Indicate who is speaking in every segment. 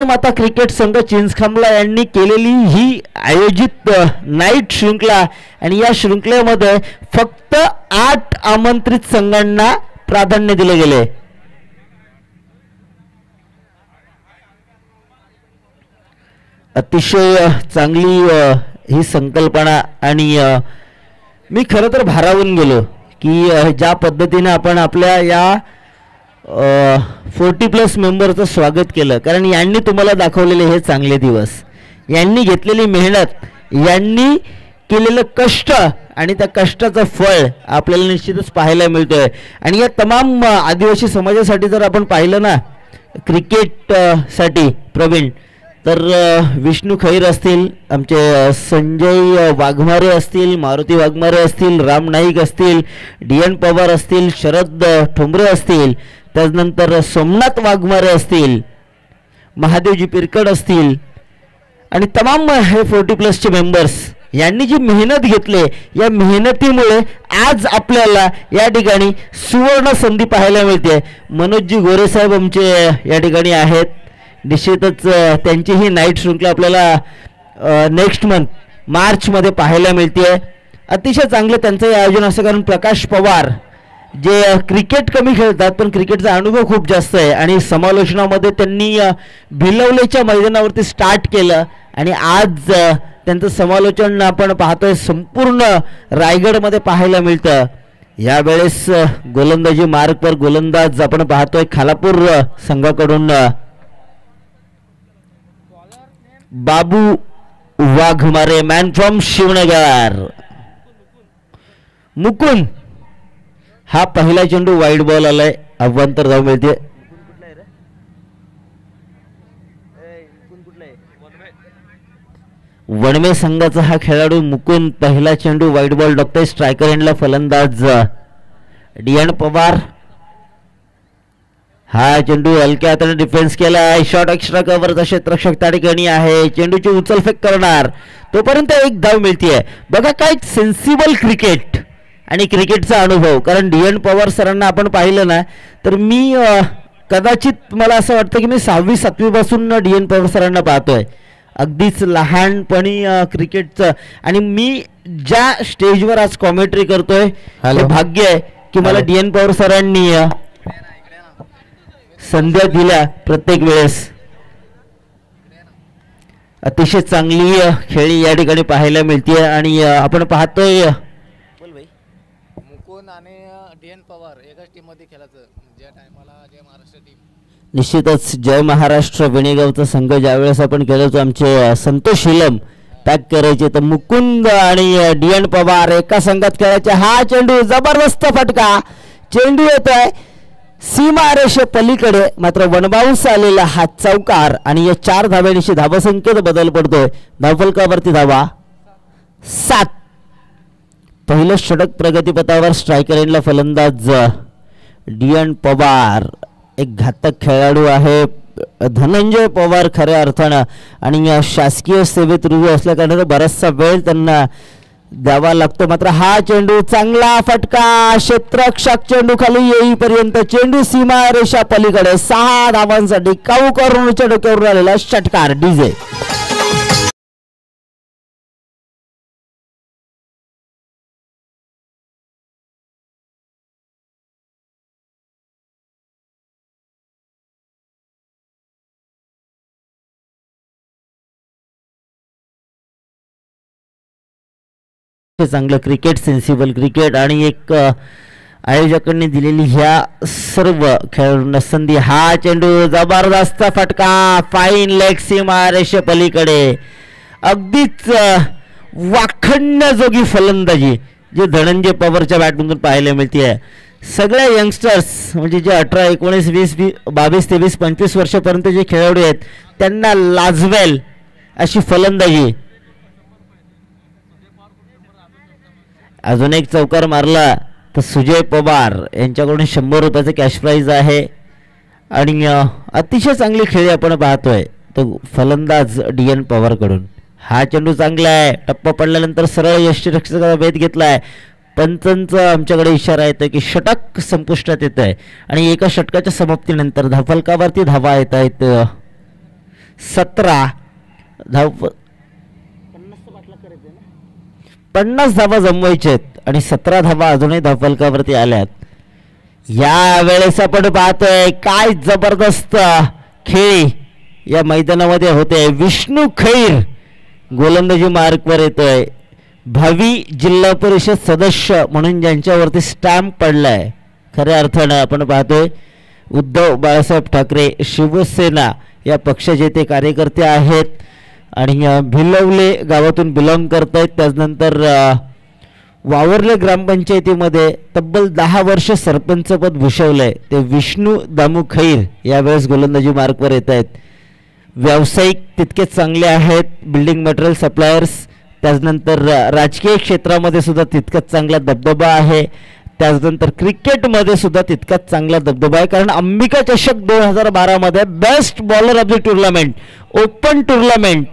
Speaker 1: माता क्रिकेट संघ चिंचखांबला यांनी केलेली ही आयोजित नाईट शृंखला आणि या शृंखलेमध्ये फक्त 8 आमंत्रित संघांना प्राधान्य दिले गेले. अतिशय चांगली ही संकल्पना आणि मी खरं तर भारावून गेलो की ज्या पद्धतीने आपण आपल्या या 40+ मेंबरचं स्वागत केलं. कारण यांनी तुम्हाला दाखवलेले हे चांगले दिवस, यांनी घेतलेली मेहनत, यांनी केलेलं कष्ट आणि त्या कष्टाचं फळ आपल्याला निश्चितच पाहायला मिळतोय. आणि या तमाम आदिवासी समाजासाठी जर आपण पाहिलं ना क्रिकेटसाठी प्रवीण, तर विष्णू खैर असतील, आमचे संजय वाघमारे असतील, मारुती वाघमारे असतील, राम नाईक असतील, DN पवार असतील, शरद ठोंबरे असतील, त्यानंतर सोमनाथ वाघमारे असतील, महादेवजी पिरकड असतील आणि तमाम हे 40+ मेंबर्स यांनी जी मेहनत घेतली, या मेहनतीमुळे आज आपल्याला या ठिकाणी सुवर्ण संधी पाहायला मिळते. मनोजजी गोरेसाहेब आमचे या ठिकाणी आहेत. निश्चितच त्यांची ही नाईट शृंखला आपल्याला नेक्स्ट मंथ मार्चमध्ये पाहायला मिळते. अतिशय चांगलं त्यांचं हे आयोजन असं, कारण प्रकाश पवार जे क्रिकेट कमी खेळतात पण क्रिकेटचा अनुभव खूप जास्त आहे आणि समालोचनामध्ये त्यांनी भिलवलेच्या मैदानावरती स्टार्ट केलं आणि आज त्यांचं समालोचन आपण पाहतोय संपूर्ण रायगडमध्ये पाहायला मिळतं. यावेळेस गोलंदाजी मार्कवर गोलंदाज आपण पाहतोय खालापूर संघाकडून बाबू वाघमारे, मॅन फ्रॉम शिवनगर. मुकुंद हा पहिला चेंडू वाईड बॉल आलाय, अव्वंतर धाव मिळते. वणवे संघाचा हा खेळाडू मुकुंद पहिला चेंडू वाईड बॉल डॉक्टर स्ट्रायकर एंडला फलंदाज DN पवार. हा चेंडू हलक्या हाताने डिफेन्स केलाय. शॉट एक्स्ट्रा कव्हरचा क्षेत्ररक्षक त्या ठिकाणी आहे. चेंडूची उचलफेक करणार, तोपर्यंत एक धाव मिळतीये. बघा काय सेन्सिबल क्रिकेट आणि क्रिकेटचा अनुभव. कारण DN पवार सरांना आपण पाहिलं ना, तर मी कदाचित मला असं वाटतं की मी 6वी-7वी पासून DN पवार सरांना पाहतोय, अगदीच लहानपणी क्रिकेटचं. आणि मी ज्या स्टेजवर आज कॉमेंट्री करतोय हे भाग्य आहे की मला DN पवार सरांनी संध्या दिल्या प्रत्येक वेळेस. अतिशय चांगली खेळी या ठिकाणी पाहायला मिळते आणि आपण पाहतोय
Speaker 2: मुकुंद आणि DN पवार एकाच टीम मध्ये खेळायचं ज्या टायमाला जय महाराष्ट्र टीम.
Speaker 1: निश्चितच जय महाराष्ट्र विणेगावचा संघ ज्यावेळेस आपण खेळायचो, आमचे संतोष हिलम पॅक करायचे, तर मुकुंद आणि DN पवार एका संघात खेळायचे. हा चेंडू जबरदस्त फटका, चेंडू येतोय सीमारेषे पलीकडे, मात्र वनबाउंस आलेला हा चौकार आणि या 4 धाव्यांशी धावसंख्येत बदल पडतोय. धावफलकावरती धावा 7. पहिलं षटक प्रगतीपथावर. स्ट्रायकर एंडला फलंदाज DN पवार. एक घातक खेळाडू आहे धनंजय पवार खऱ्या अर्थानं, आणि शासकीय सेवेत रुजू असल्याकारणाने बराचसा वेळ त्यांना द्यावा लागतो. मात्र हा चेंडू चांगला फटका, क्षेत्ररक्षक चेंडू खाली येईपर्यंत चेंडू सीमा रेषा पलीकडे. 6 धावांसाठी काऊ करूनच्या डोक्यावर आलेला षटकार डीजे. चांगलं क्रिकेट, सेन्सिबल क्रिकेट आणि एक आयोजकांनी दिलेली ह्या सर्व खेळाडूंना संधी. हा चेंडू जबरदस्त फटका, फाईन लेग सीमा रेषे पलीकडे. अगदीच वाखण्याजोगी फलंदाजी जे धनंजय पवारच्या बॅटमधून पाहायला मिळते. सगळ्या यंगस्टर्स म्हणजे जे 18, 19, 20, 22, 23, 25 वर्षापर्यंत जे खेळाडू आहेत त्यांना लाजवेल अशी फलंदाजी. अजून एक चौकार मारला तर सुजय पवार यांच्याकडून 100 रुपयाचं कॅश प्राइज आहे. आणि अतिशय चांगली खेळी आपण पाहतोय तो फलंदाज DN पवार कडून. हा चेंडू चांगला आहे, टप्पा पडल्यानंतर सरळ यष्टीरक्षकाचा भेद घेतलाय. पंचांचा आमच्याकडे इशारा येतोय की षटक संपुष्टात येत आहे आणि एका षटकाच्या समाप्तीनंतर धावफलकावरती धावा येत आहेत 17 धाव 50 धावा जमवायचे आहेत आणि 17 धावा अजूनही धावफलकावरती आल्यात. या वेळेस आपण पाहतोय काय जबरदस्त खेळ या मैदानामध्ये होते. विष्णू खैर गोलंदाजी मार्कवर येतोय. भावी जिल्हा परिषद सदस्य म्हणून ज्यांच्यावरती स्टॅम्प पडलाय, खऱ्या अर्थानं आपण पाहतोय उद्धव बाळासाहेब ठाकरे शिवसेना या पक्षाचे ते कार्यकर्ते आहेत आणि भिलवले गावातून बिलॉंग करत आहेत. त्यानंतर वावरले ग्रामपंचायतीमध्ये तब्बल 10 वर्ष सरपंचपद भूषवलंय ते विष्णू दामू खैर यावेळेस गोलंदाजी मार्कवर येत आहेत. व्यावसायिक तितकेच चांगले आहेत, बिल्डिंग मटेरियल सप्लायर्स. त्यानंतर राजकीय क्षेत्रामध्ये सुद्धा तितकाच चांगला दबदबा आहे. त्यानंतर क्रिकेटमध्ये सुद्धा तितकाच चांगला दबदबा आहे, कारण अंबिका चषक 2012 best bowler of the tournament, open tournament,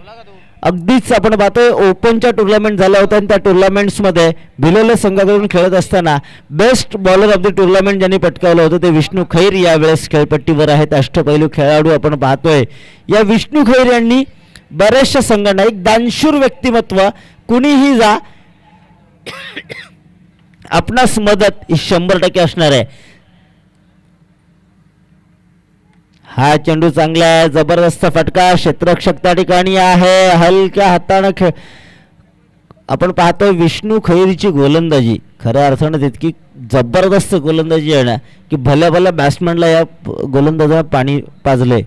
Speaker 1: अगदीच आपण पाहतोय ओपनच्या टुर्नामेंट झाल्या होत्या आणि त्या टुर्नामेंट्समध्ये भिलवले संघाकडून खेळत असताना best bowler of the tournament ज्यांनी पटकावलं होतं ते विष्णू खैर यावेळेस खेळपट्टीवर आहेत. अष्टपैलू खेळाडू आपण पाहतोय. या विष्णू खैर यांनी बऱ्याचशा संघांना एक दानशूर व्यक्तिमत्व, कुणीही जा आपणास मदत ही 100% असणार आहे. हा चेंडू चांगला आहे, जबरदस्त फटका, क्षेत्ररक्षक त्या ठिकाणी आहे, हलक्या हाताने खेळ. आपण पाहतोय विष्णू खैरची गोलंदाजी खऱ्या अर्थानं तितकी जबरदस्त गोलंदाजी आहे ना की भल्या भल्या बॅट्समॅनला या गोलंदाजाला पाणी पाजले.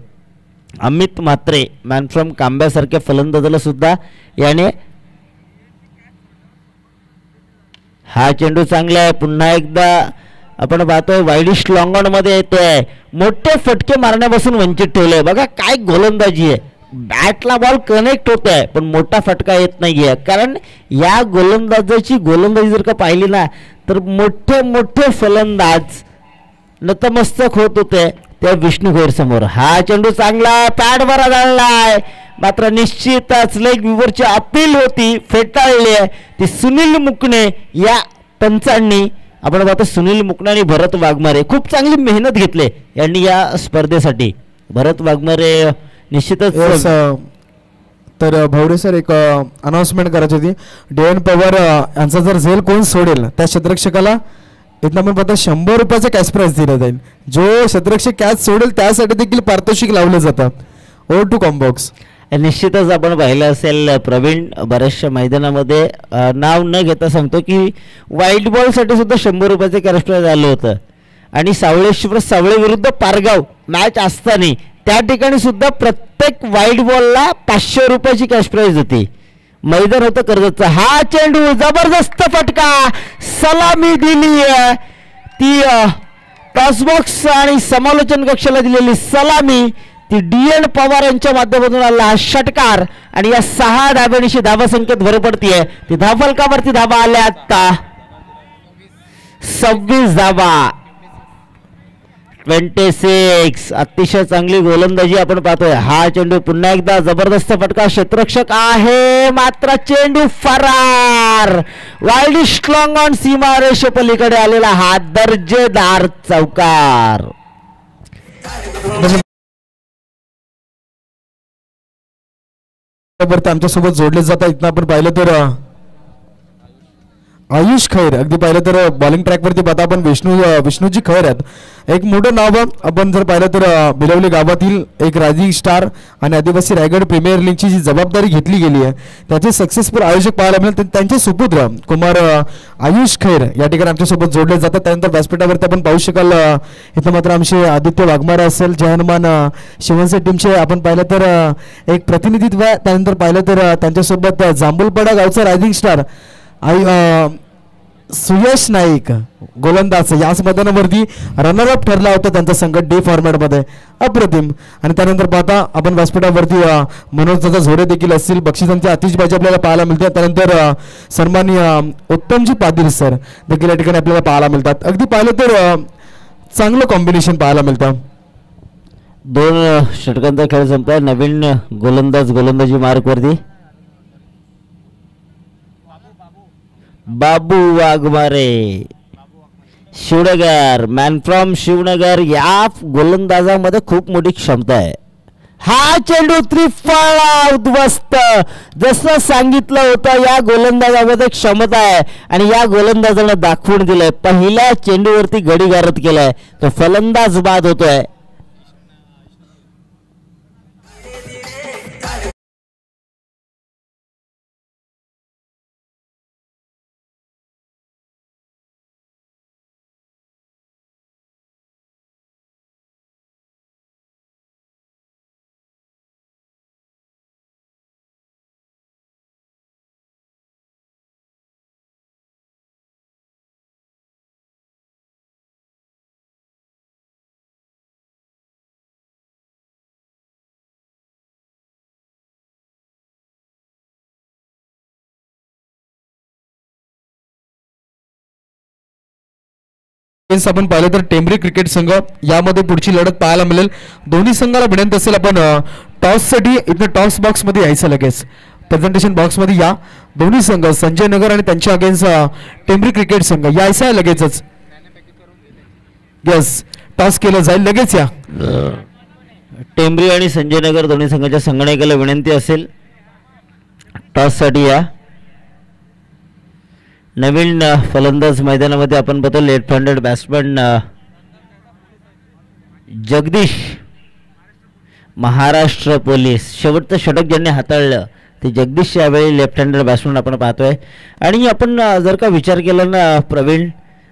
Speaker 1: अमित म्हात्रे मॅन फ्रॉम कांब्यासारख्या फलंदाजाला सुद्धा याने. हा चेंडू चांगला आहे, पुन्हा एकदा आपण पाहतोय वाईडिश लॉंग ऑन मध्ये येतोय. मोठे फटके मारण्यापासून वंचित ठेवले. बघा काय गोलंदाजी आहे, बॅटला बॉल कनेक्ट होत आहे पण मोठा फटका येत नाहीये. कारण या गोलंदाजाची गोलंदाजी जर का पाहिली ना तर मोठे मोठे फलंदाज नतमस्तक होत होते त्या विष्णू खैर समोर. हा चेंडू चांगला पॅडवर आदळलाय, मात्र निश्चितच लेग व्ह्यूवरची अपील होती, फेटाळली आहे ती सुनील मुकणे या पंचांनी. आपण पाहतो सुनील मुकणे आणि भरत वाघमारे खूप चांगली मेहनत घेतली यांनी या स्पर्धेसाठी. भरत वाघमारे निश्चितच.
Speaker 3: तर भवरे सर एक अनाउन्समेंट करायची होती. DN पवार यांचा जर झेल कोण सोडेल त्या क्षेत्ररक्षकाला इथं आपण पाहता 100 रुपयाचं कॅश प्राइज दिलं जाईल. जो क्षेत्ररक्षक कॅच सोडेल त्यासाठी देखील पारितोषिक लावलं जातं. Over to combox.
Speaker 1: निश्चितच आपण पाहिलं असेल प्रवीण, बऱ्याचशा मैदानामध्ये नाव न घेता सांगतो की व्हाईट बॉलसाठी सुद्धा 100 रुपयाचं कॅश प्राइज आलं होतं. आणि सावळे विरुद्ध पारगाव मॅच असताना त्या ठिकाणी सुद्धा प्रत्येक व्हाईट बॉलला 500 रुपयाची कॅश प्राइज होती. मैदान होतं कर्जतचं. हा चेंडू जबरदस्त फटका, सलामी दिली ती टॉसबॉक्स आणि समालोचन कक्षाला दिलेली सलामी ती DN पवार यांच्या माध्यमातून आला हा षटकार. आणि या 6 धाब्यानिशी धावा संख्येत भर पडतीये. ती धावफलकावरती धावा आल्या आता 26 धावा, 26. अतिशय चांगली गोलंदाजी आपण पाहतोय. हा चेंडू पुन्हा एकदा जबरदस्त फटका, क्षेत्ररक्षक आहे मात्र चेंडू फरार. वाईडिश लॉंग ऑन सीमारेषे पलीकडे आलेला हा दर्जेदार चौकार.
Speaker 3: आमच्यासोबत जोडले जातात. इथं आपण पाहिलं तर आयुष खैर, अगदी पाहिलं तर बॉलिंग ट्रॅकवरती पाहता आपण विष्णूजी खैर आहेत. एक मोठं नाव आपण जर पाहिलं तर बिलवली गावातील एक रायझिंग स्टार आणि आदिवासी रायगड प्रीमियर लीगची जी जबाबदारी घेतली गेली आहे त्याचे सक्सेसफुल आयोजक पाहायला मिळेल. त्यांचे सुपुत्र कुमार आयुष खैर या ठिकाणी आमच्यासोबत जोडले जातात. त्यानंतर व्यासपीठावरती आपण पाहू शकाल इथं मात्र आमचे आदित्य वाघमारे असेल, जय हनुमान शिवनसे टीमचे आपण पाहिलं तर एक प्रतिनिधित्व आहे. त्यानंतर पाहिलं तर त्यांच्यासोबत जांभूलपाडा गावचा रायझिंग स्टार सुयश नाईक गोलंदाज याच मैदानावरती रनरअप ठरला होता त्यांचा संघ D फॉर्मॅटमध्ये. अप्रतिम. आणि त्यानंतर पाहता आपण व्यासपीठावरती मनोज दादा झोडे देखील असतील. बक्षिसांची आतिषबाजी आपल्याला पाहायला मिळते. त्यानंतर सन्माननीय उत्तमजी पाटील सर देखील या ठिकाणी आपल्याला पाहायला मिळतात. अगदी पाहिलं तर चांगलं कॉम्बिनेशन पाहायला मिळतं.
Speaker 1: 2 षटकांचा खेळ संपलाय. नवीन गोलंदाजी मार्कवरती बाबू वाघमारे, शिवनगर, मॅन फ्रॉम शिवनगर. या गोलंदाजामध्ये खूप मोठी क्षमता आहे. हा चेंडू त्रिफळा उद्ध्वस्त. जसं सांगितलं होतं या गोलंदाजामध्ये क्षमता आहे आणि या गोलंदाजानं दाखवून दिलंय. पहिल्या चेंडूवरती गडीगारत केलाय तो फलंदाज बाद होतोय.
Speaker 3: आपण पाहिलं तर टेंभरी क्रिकेट संघ यामध्ये पुढची लढत पाहायला मिळेल. दोन्ही संघाला विनंती असेल आपण टॉससाठी इथं टॉस बॉक्स मध्ये यायचं लगेच. प्रेझेंटेशन बॉक्स मध्ये या. दोन्ही संघ संजय नगर आणि त्यांच्या अगेन्स्ट टेंभरी क्रिकेट संघ यायचं आहे लगेचच. यस टॉस केलं जाईल लगेच या.
Speaker 1: टेंभरी आणि संजय नगर दोन्ही संघाच्या संगणकाला विनंती असेल टॉससाठी या. नवीन फलंदाज मैदानामध्ये आपण बघतो left handed batsman Jagdish Maharashtra police. शेवटचं षटक ज्यांनी हाताळलं ते जगदीश यावेळी लेफ्ट हँडेड बॅट्समन आपण पाहतोय. आणि आपण जर का विचार केला ना प्रवीण,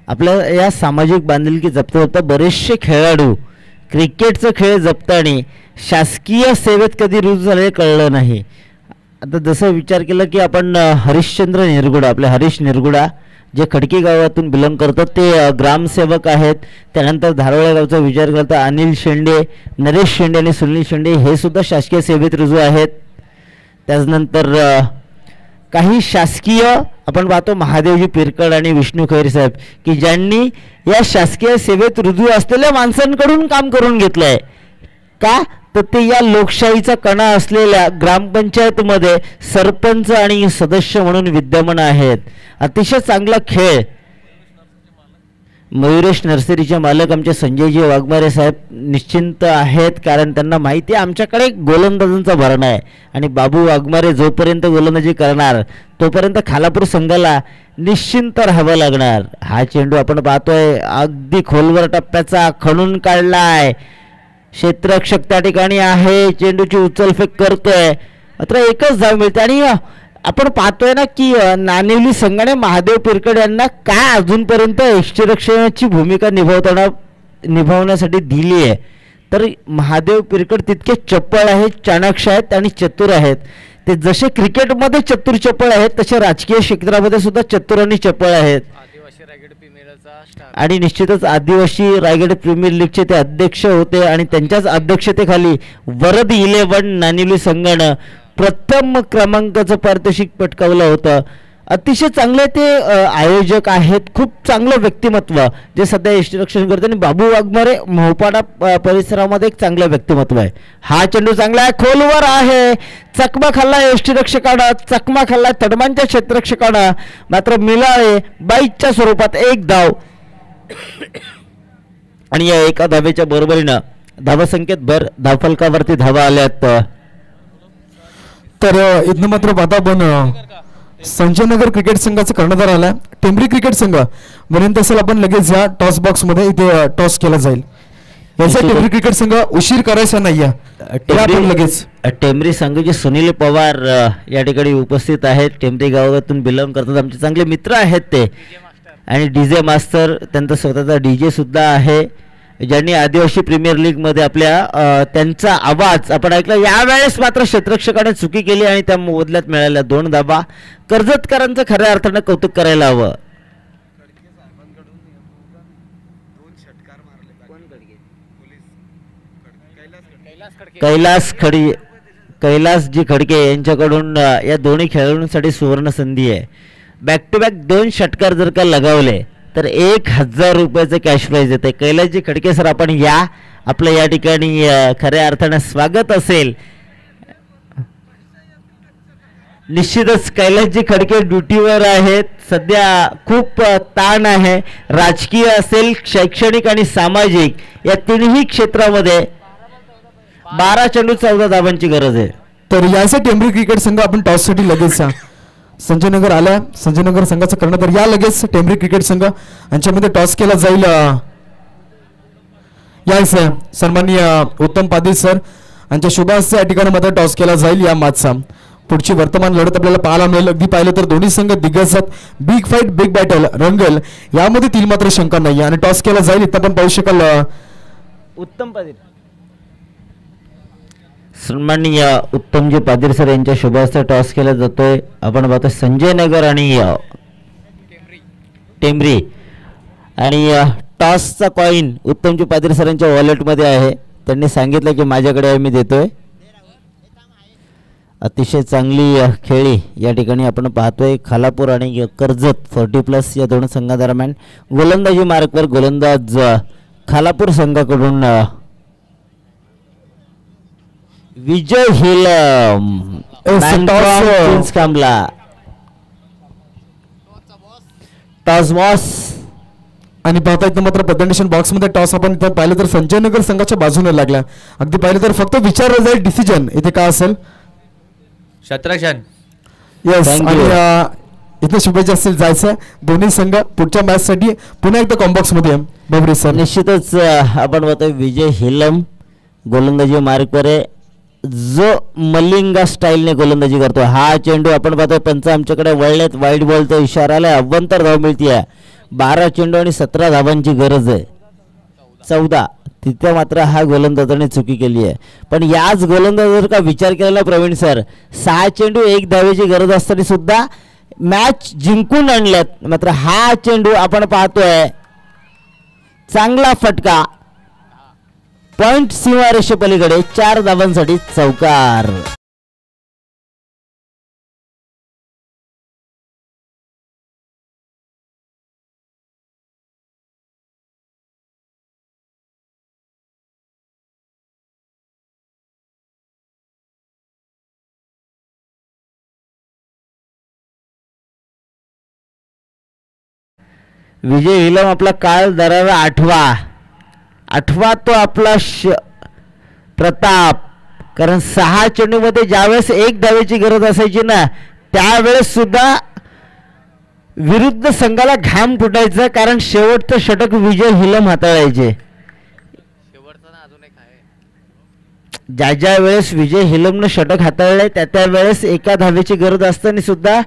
Speaker 1: आपल्या या सामाजिक बांधिलकी जपता जपता बरेचसे खेळाडू क्रिकेटचं खेळ जपताना शासकीय सेवेत कधी रुजू झाले कळलं नाही. आता जसं विचार केला की आपण हरिश्चंद्र निरगुडा, आपले हरीश निरगुडा जे खडकी गावातून बिलॉंग करतात ते ग्रामसेवक आहेत. त्यानंतर धारोळे गावचा विचार करता अनिल शेंडे, नरेश शेंडे आणि सुनील शेंडे हे सुद्धा शासकीय सेवेत रुजू आहेत. त्याच्यानंतर काही शासकीय आपण पाहतो महादेवजी पिरकड आणि विष्णू खैर साहेब की ज्यांनी या शासकीय सेवेत रुजू असलेल्या माणसांकडून काम करून घेतलं आहे. का तर ते या लोकशाहीचा कणा असलेल्या ग्रामपंचायतमध्ये सरपंच आणि सदस्य म्हणून विद्यमान आहेत. अतिशय चांगला खेळ. मयुरेश नर्सरीचे मालक आमचे संजयजी वाघमारे साहेब निश्चिंत आहेत कारण त्यांना माहिती आहे आमच्याकडे गोलंदाजांचा भरणा आहे आणि बाबू वाघमारे जोपर्यंत गोलंदाजी करणार तोपर्यंत खालापूर संघाला निश्चिंत राहावं लागणार. हा चेंडू आपण पाहतोय अगदी खोलवर टप्प्याचा खणून काढलाय. क्षेत्ररक्षक त्या ठिकाणी आहे. चेंडूची उचलफेक करतोय मात्र एकच धाव मिळते. आणि आपण पाहतोय ना की नाणेवली संघाने महादेव पिरकड यांना काय अजूनपर्यंत क्षेत्ररक्षणाची भूमिका निभावण्यासाठी दिली आहे. तर महादेव पिरकड तितके चपळ आहेत, चाणाक्ष आहेत आणि चतुर आहेत. ते जसे क्रिकेटमध्ये चतुर चपळ आहेत तसे राजकीय क्षेत्रामध्ये सुद्धा चतुर आणि चपळ आहेत. आणि निश्चितच आदिवासी रायगड प्रीमियर लीगचे ते अध्यक्ष होते आणि त्यांच्याच अध्यक्षतेखाली वरद 11 नाणेवली संघानं प्रथम क्रमांकाचं पारितोषिक पटकावलं होतं. अतिशय चांगले ते आयोजक आहेत. खूप चांगलं व्यक्तिमत्व जे सध्या यष्टीरक्षण करते. आणि बाबू वाघमारे मोहपाडा परिसरामध्ये एक चांगलं व्यक्तिमत्व आहे. हा चेंडू चांगला आहे, खोलवर आहे. चकमा खाल्ला यष्टीरक्षकानं, चकमा खाल्ला तडमांच्या क्षेत्ररक्षकानं मात्र मिळाले बाईच्या स्वरूपात एक धाव. आणि या एका धावेच्या बरोबरीनं धावसंख्येत भर धावफलकावरती धावा आल्यात.
Speaker 3: तर इथनं मात्र पाहता आपण संजय नगर क्रिकेट संघाचा कर्णधार आला टेंभरी क्रिकेट संघ म्हणून तसं आपण लगेच या टॉस बॉक्स मध्ये इथे टॉस केला जाईल. याचा टेंभरी क्रिकेट संघ उशीर करायचा नाहीये. लगेच
Speaker 1: टेंभरी संघाचे सुनील पवार या ठिकाणी उपस्थित आहेत. टेंभरी गावातून बिलॉंग करतात. आमचे चांगले मित्र आहेत ते. आणि डीजे मास्टर त्यांचा स्वतःचा डीजे सुद्धा आहे ज्यांनी आदिवासी प्रीमियर लीगमध्ये आपल्या त्यांचा आवाज आपण ऐकला. यावेळेस मात्र क्षेत्ररक्षकाने चुकी केली आणि त्या मोबदल्यात मिळाल्या 2 धावा. कर्जतकरांचं खऱ्या अर्थानं कौतुक करायला हवं. कैलासजी खडके यांच्याकडून या दोन्ही खेळाडूंसाठी सुवर्ण संधी आहे. बॅक टू बॅक 2 षटकार जर का लगावले तर 1000 रुपयाचं कॅश प्राईज येते. कैलासजी खडके सर आपण या आपलं या ठिकाणी खऱ्या अर्थानं स्वागत असेल. निश्चितच कैलासजी खडके ड्युटीवर आहेत. सध्या खूप ताण आहे. राजकीय असेल, शैक्षणिक आणि सामाजिक या तिन्ही क्षेत्रामध्ये 12 चेंडू 14 धावांची गरज आहे.
Speaker 3: तर याचे टेंबरी क्रिकेट संघ आपण टॉससाठी लगेच संजयनगर आल्या. संजयनगर संघाचं करणं तर या लगेच टेंबरी क्रिकेट संघ यांच्यामध्ये टॉस केला जाईल. यास सन्माननीय उत्तम पाटील सर यांच्या शुभ हस्ते या ठिकाणी मात्र टॉस केला जाईल या मॅचचा. पुढची वर्तमान लढत आपल्याला पाहायला मिळेल. अगदी पाहिलं तर दोन्ही संघ दिग्गजात बिग फाईट बिग बॅटल रंगल यामध्ये तील मात्र शंका नाही आणि टॉस केला जाईल. इथं आपण पाहू शकाल
Speaker 1: उत्तम पाटील सन्माननीय उत्तमजी पाटील सर यांच्या शुभ हस्ते टॉस केला जातोय. आपण पाहतो संजयनगर आणि टेंबरी आणि टॉसचा कॉइन उत्तमजी पाटील सरांच्या वॉलेटमध्ये आहे. त्यांनी सांगितलं की माझ्याकडे आहे, मी देतोय. अतिशय चांगली खेळी या ठिकाणी आपण पाहतोय. खालापूर आणि कर्जत 40+ या दोन संघादरम्यान गोलंदाजी मार्कवर गोलंदाज खालापूर संघाकडून विजय हिलम कामला टॉस बॉस
Speaker 3: आणि पाहता येतं मात्र प्रेझेंटेशन बॉक्समध्ये टॉस आपण इथं पाहिलं तर संजयनगर संघाच्या बाजूने लागला. अगदी पाहिलं तर फक्त विचारलं जाईल डिसिजन इथे काय असेल.
Speaker 4: शत्रक्षण
Speaker 3: येस आणि इथे शुभेच्छा असतील जायचं दोन्ही संघ पुढच्या मॅच साठी पुन्हा एकदा कॉम्बॉक्स मध्ये बबरी सर.
Speaker 1: निश्चितच आपण बघतोय विजय हिलम गोलंदाजी मार्कवर आहे, जो मलिंगा स्टाईलने गोलंदाजी करतो. हा चेंडू आपण पाहतोय पंच आमच्याकडे वळलेत. वाईट बॉलचा इशारा आलाय. अव्वंतर धाव मिळते. 12 चेंडू आणि 17 धावांची गरज आहे. 14 तिथे मात्र हा गोलंदाजाने चुकी केली आहे. पण याच गोलंदाजाचा का विचार केलेला प्रवीण सर 6 चेंडू 1 धावेची गरज असताना सुद्धा मॅच जिंकून आणल्यात. मात्र हा चेंडू आपण पाहतोय चांगला फटका पॉइंट सीमारेषेपलीकडे 4 धावांसाठी चौकार. विजय हिलम आपला काळ दरारा 8वा तो आपला प्रताप. कारण 6 चेंडूमध्ये ज्यावेळेस 1 धावेची गरज असायची ना त्यावेळेस सुद्धा विरुद्ध संघाला घाम फुटायचा. कारण शेवटचं षटक विजय हिलम हाताळायचे. ज्या वेळेस विजय हिलमनं षटक हाताळलंय त्या वेळेस 1 धावेची गरज असताना सुद्धा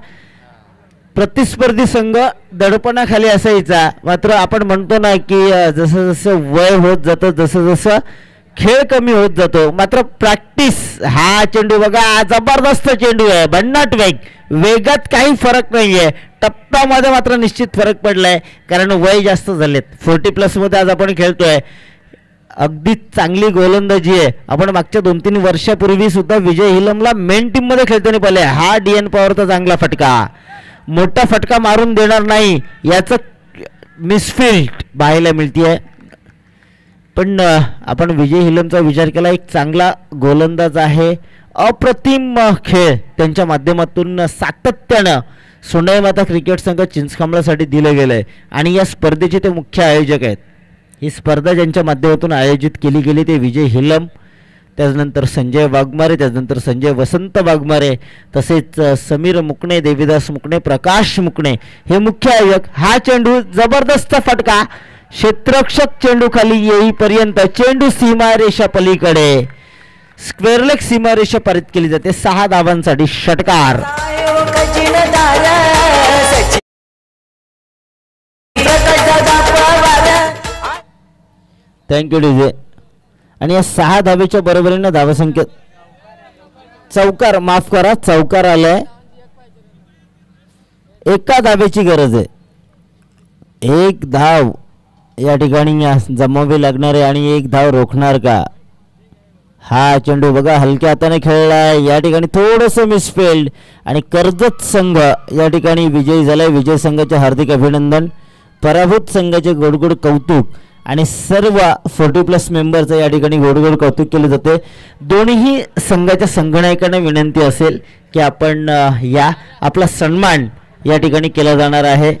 Speaker 1: प्रतिस्पर्धी संघ दडपणाखाली असायचा. मात्र आपण म्हणतो ना की जसं जसं वय होत जातं जसं जसं खेळ कमी होत जातो. मात्र प्रॅक्टिस हा चेंडू बघा जबरदस्त चेंडू आहे. भन्नाट वेगात काही फरक नाही आहे. टप्प्यामध्ये मात्र निश्चित फरक पडलाय कारण वय जास्त झालेत. 40+ मध्ये आज आपण खेळतोय. अगदी चांगली गोलंदाजी आहे. आपण मागच्या 2-3 वर्षापूर्वी सुद्धा विजय हिलमला मेन टीम मध्ये खेळताना पाहिले. हा DN पॉवरचा चांगला फटका, मोठा फटका मारून देणार नाही याचं मिसफिल्ड पाहायला मिळते. पण आपण विजय हिलमचा विचार केला एक चांगला गोलंदाज आहे. अप्रतिम खेळ त्यांच्या माध्यमातून सातत्यानं सोनाई माता क्रिकेट संघ चिंचखांबळासाठी दिलं गेलं आहे आणि या स्पर्धेचे ते मुख्य आयोजक आहेत. ही स्पर्धा ज्यांच्या माध्यमातून आयोजित केली गेली ते विजय हिलम, त्याच्यानंतर संजय वाघमारे, त्याच्यानंतर संजय वसंत वाघमारे, तसेच समीर मुकणे, देवीदास मुकणे, प्रकाश मुकणे हे मुख्य आयोजक. हा चेंडू जबरदस्त फटका क्षेत्ररक्षक चेंडू खाली येईपर्यंत चेंडू सीमारेषा पलीकडे स्क्वेअर लेग सीमारेषा पारित केली जाते. 6 धावांसाठी षटकार. Thank you DJ. आणि या 6 धावेच्या बरोबरीनं धावसंख्या चौकार, माफ करा चौकार आलाय. 1 धावेची गरज आहे. 1 धाव या ठिकाणी जमावी लागणार आहे आणि 1 धाव रोखणार का. हा चेंडू बघा हलक्या हाताने खेळलाय. या ठिकाणी थोडंसं मिसफिल्ड आणि कर्जत संघ या ठिकाणी विजयी झालाय. विजय संघाचे हार्दिक अभिनंदन. पराभूत संघाचे गोडगोड कौतुक आणि सर्व 40+ मेंबरचं या ठिकाणी गोडगोड कौतुक केले जाते. दोन्ही संघाच्या संघनायकांना विनंती असेल की आपण या आपला सन्मान या ठिकाणी केला जाणार आहे.